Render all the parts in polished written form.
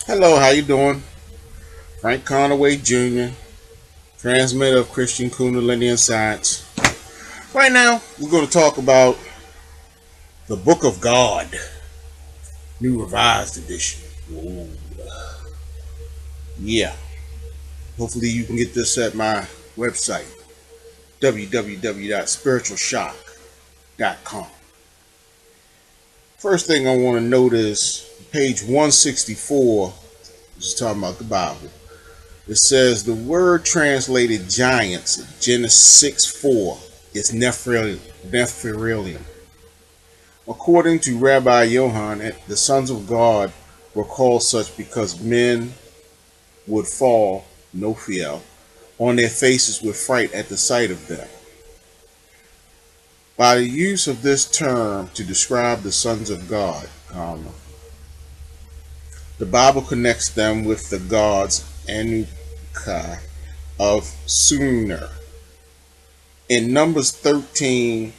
Hello, how you doing? Frank Conaway Jr., transmitter of Christian Kundalini Science. Right now, we're going to talk about the Book of God, New Revised Edition. Ooh. Yeah, hopefully you can get this at my website, www.spiritualshock.com. First thing I want to note is page 164, this is talking about the Bible. It says the word translated giants in Genesis 6:4 is Nephilim. According to Rabbi Yohan, the sons of God were called such because men would fall, Nophiel, on their faces with fright at the sight of them. By the use of this term to describe the sons of God, the Bible connects them with the gods Anukai of Sumer. In Numbers 13,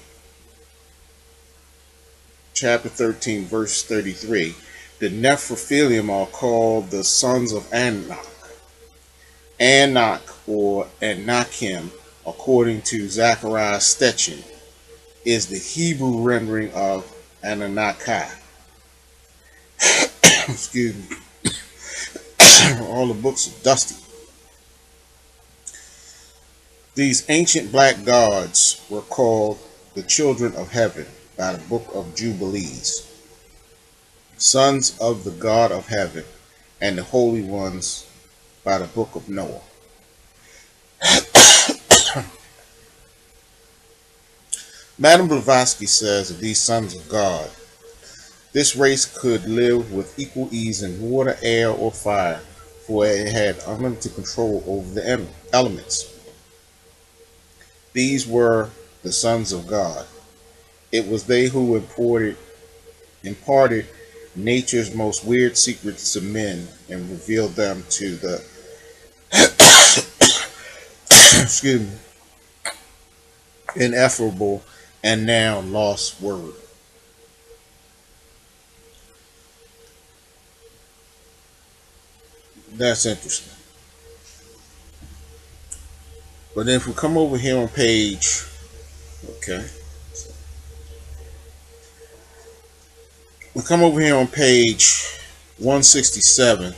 chapter 13, verse 33, the Nephilim are called the sons of Anak. Anak or Anakim, according to Zechariah Stetchen, is the Hebrew rendering of Anunnaki. Excuse me. All the books are dusty. These ancient black gods were called the children of heaven by the book of Jubilees, sons of the God of heaven, and the holy ones by the book of Noah. Madame Blavatsky says of these sons of God, this race could live with equal ease in water, air, or fire, for it had unlimited control over the elements. These were the sons of God. It was they who imparted nature's most weird secrets to men and revealed them to the excuse me, ineffable and now lost word. That's interesting. But then if we come over here on page, okay, we come over here on page 167.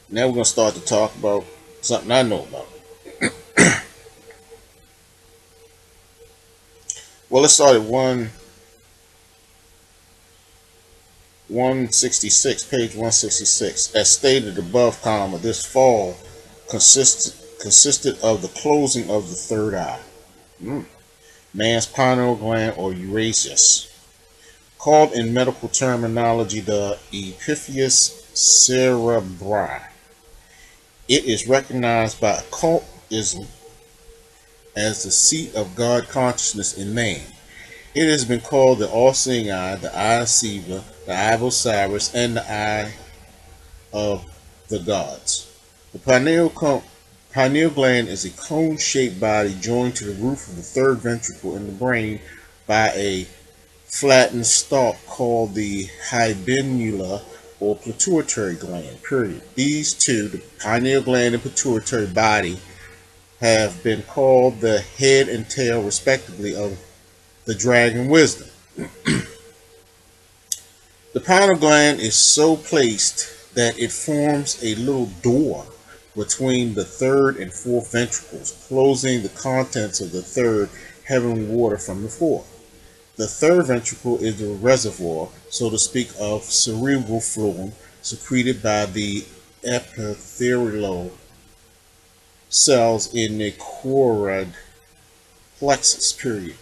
Now we're going to start to talk about something I know about. Well, let's start at 166, page 166. As stated above, this fall consisted of the closing of the third eye, man's pineal gland or Eurasius, called in medical terminology the epiphysis cerebri. It is recognized by occultism as the seat of God consciousness in man. It has been called the all-seeing eye, the eye of Siva, the eye of Osiris, and the eye of the gods. The pineal gland is a cone-shaped body joined to the roof of the third ventricle in the brain by a flattened stalk called the habenula or pituitary gland, period. These two, the pineal gland and pituitary body, have been called the head and tail, respectively, of the dragon wisdom. The pineal gland is so placed that it forms a little door between the third and fourth ventricles, closing the contents of the third heavenly water from the fourth. The third ventricle is the reservoir, so to speak, of cerebral fluid secreted by the epithelial cells in the choroid plexus, period.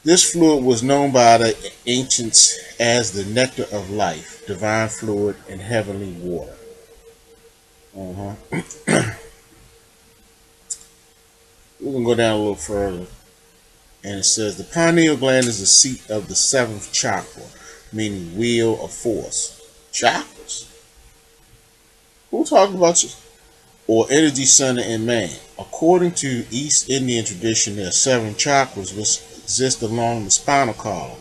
This fluid was known by the ancients as the nectar of life, divine fluid, and heavenly water. We're going to go down a little further. And it says the pineal gland is the seat of the seventh chakra, meaning wheel of force. Chakras? Who talking about you? Or energy center in man. According to East Indian tradition, there are 7 chakras which exist along the spinal column.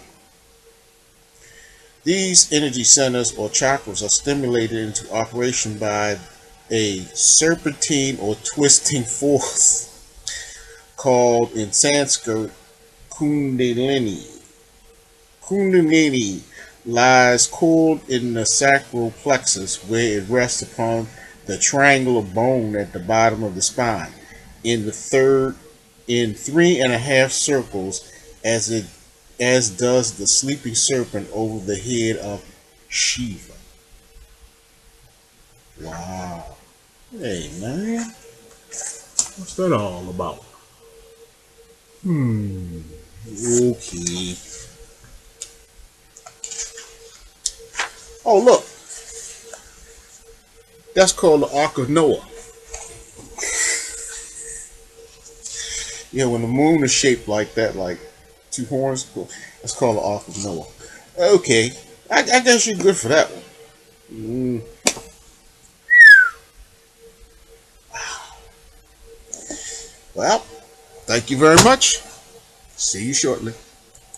These energy centers or chakras are stimulated into operation by a serpentine or twisting force called in Sanskrit Kundalini. Kundalini lies coiled in the sacral plexus where it rests upon the triangular bone at the bottom of the spine in 3.5 circles as does the sleeping serpent over the head of Shiva. Wow. Hey man, what's that all about? Okay. Oh look, that's called the Ark of Noah. Yeah, when the moon is shaped like that, like two horns, that's called the Ark of Noah. Okay, I guess you're good for that one. Well, thank you very much. See you shortly.